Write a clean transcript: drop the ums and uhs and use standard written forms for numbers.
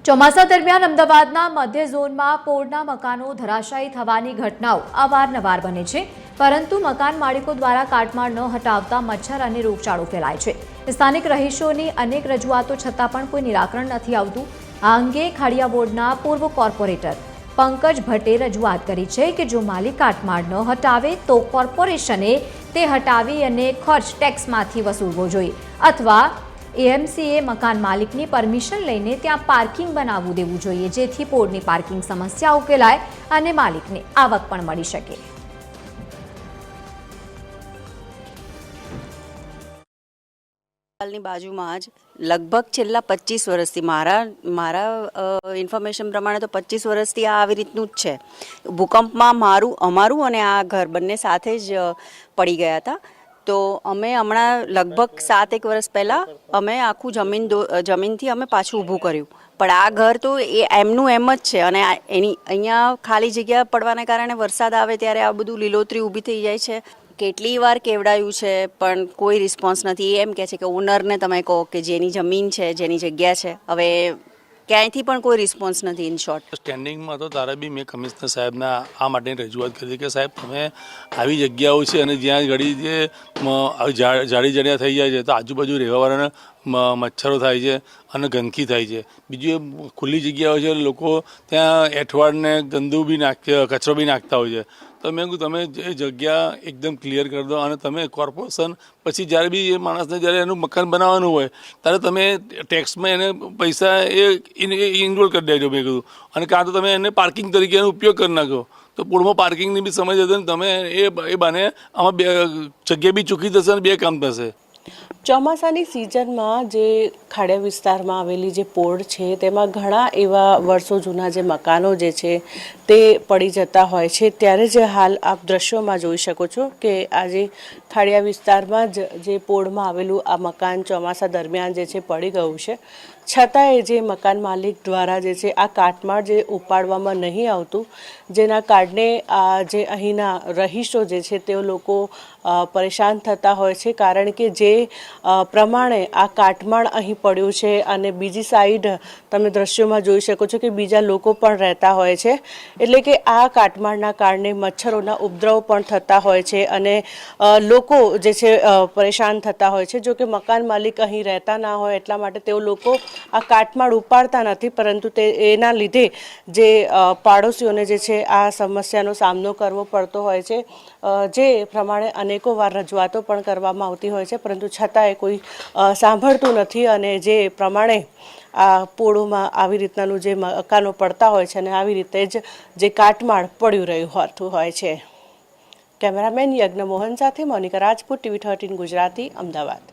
ચોમાસા દરમિયાન અમદાવાદના મધ્ય ઝોનમાં પોળના મકાનો ધરાશાયી થવાની ઘટનાઓ અવારનવાર બને છે, પરંતુ મકાન માલિકો દ્વારા કાટમાળ ન હટાવતા મચ્છર અને રોગચાળો ફેલાય છે। સ્થાનિક રહીશોની અનેક રજૂઆતો છતાં પણ કોઈ નિરાકરણ નથી આવતું। આ અંગે ખાડિયા વોર્ડના પૂર્વ કોર્પોરેટર પંકજ ભટ્ટે રજૂઆત કરી છે કે જો માલિક કાટમાળ ન હટાવે તો કોર્પોરેશને તે હટાવી અને ખર્ચ ટેક્સમાંથી વસૂલવો જોઈએ અથવા એએમસીએ મકાન માલિકની પરમિશન લઈને ત્યાં પાર્કિંગ બનાવવું દેવું જોઈએ, જેથી પોળની પાર્કિંગ સમસ્યા ઉકેલાય અને માલિકને આવક પણ મળી શકે। ની બાજુમાં જ લગભગ છેલ્લા 25 વર્ષથી મારા ઇન્ફોર્મેશન પ્રમાણે તો 25 વર્ષથી આ આવી રીતનું જ છે। ભૂકંપમાં અમારું અને આ ઘર બંને સાથે જ પડી ગયા હતા। તો અમે હમણાં લગભગ 7-1 વર્ષ પહેલાં અમે આખું જમીનથી અમે પાછું ઊભું કર્યું, પણ આ ઘર તો એમનું એમ જ છે અને અહીંયા ખાલી જગ્યા પડવાને કારણે વરસાદ આવે ત્યારે આ બધું લીલોતરી ઊભી થઈ જાય છે। કેટલી વાર કેવડાયું છે પણ કોઈ રિસ્પોન્સ નથી। એમ કહે છે કે ઓનરને તમે કહો કે જેની જમીન છે, જેની જગ્યા છે, હવે ક્યાંયથી પણ કોઈ રિસ્પોન્સ નથી। ઇન શોર્ટ સ્ટેન્ડિંગમાં તો તારે બી મેં કમિશનર સાહેબના આ માટેની રજૂઆત કરી કે સાહેબ તમે આવી જગ્યાઓ છે અને જ્યાં ઘડી જે જાડિયા થઈ જાય છે તો આજુબાજુ રહેવાવાળાને મચ્છરો થાય છે અને ગંદકી થાય છે। બીજું એ ખુલ્લી જગ્યાઓ છે, લોકો ત્યાં એઠવાડને ગંદુ બી કચરો બી નાખતા હોય છે। તો મેં કહ્યું તમે એ જગ્યા એકદમ ક્લિયર કરી દો અને તમે કોર્પોરેશન પછી જ્યારે બી એ માણસને જ્યારે એનું મકાન બનાવવાનું હોય ત્યારે તમે ટેક્સમાં એને પૈસા ઇન્વોલ્વ કરી દેજો મેં કીધું, અને કાં તો તમે એને પાર્કિંગ તરીકે એનો ઉપયોગ કરી નાખો તો પૂળમાં પાર્કિંગની બી સમજ હશે ને તમે એ બાને આમાં જગ્યા બી ચૂકી થશે અને બે કામ થશે। ચોમાસાની સિઝનમાં જે ખાડિયા વિસ્તારમાં આવેલી જે પોળ છે તેમાં ઘણા એવા વર્ષો જૂના જે મકાનો જે છે તે પડી જતા હોય છે। ત્યારે જે હાલ આપ દ્રશ્યોમાં જોઈ શકો છો કે આજે ખાડિયા વિસ્તારમાં જ જે પોળમાં આવેલું આ મકાન ચોમાસા દરમિયાન જે છે પડી ગયું છે, છતાંય જે મકાન માલિક દ્વારા જે છે આ કાટમાળ જે ઉપાડવામાં નહીં આવતું, જેના કારણે આ જે અહીંના રહીશો જે છે તે લોકો પરેશાન થતા હોય છે, કારણ કે જે પ્રમાણે આ કાટમાળ અહીં પડ્યું છે અને બીજી સાઈડ તમે દ્રશ્યોમાં જોઈ શકો છો કે બીજા લોકો પણ રહેતા હોય છે, એટલે કે આ કાટમાળના કારણે મચ્છરોના ઉપદ્રવ પણ થતા હોય છે અને લોકો જે છે પરેશાન થતા હોય છે। જો કે મકાન માલિક અહીં રહેતા ના હોય એટલા માટે તેઓ લોકો આ કાટમાળ ઉપાડતા નથી, પરંતુ એના લીધે જે પાડોશીઓને જે છે આ સમસ્યાનો સામનો કરવો પડતો હોય છે। જે પ્રમાણે અનેકો વાર રજૂઆતો પણ કરવામાં આવતી હોય છે, પરંતુ છતાંય કોઈ સાંભળતું નથી અને જે પ્રમાણે આ પોળોમાં આવી રીતનાનું જે મકાનો પડતા હોય છે અને આવી રીતે જ જે કાટમાળ પડ્યું રહ્યું હોતું હોય છે। કેમેરામેન યજ્ઞ મોહન સાથે મોનિકા રાજપૂત, TV 13 ગુજરાતી, અમદાવાદ।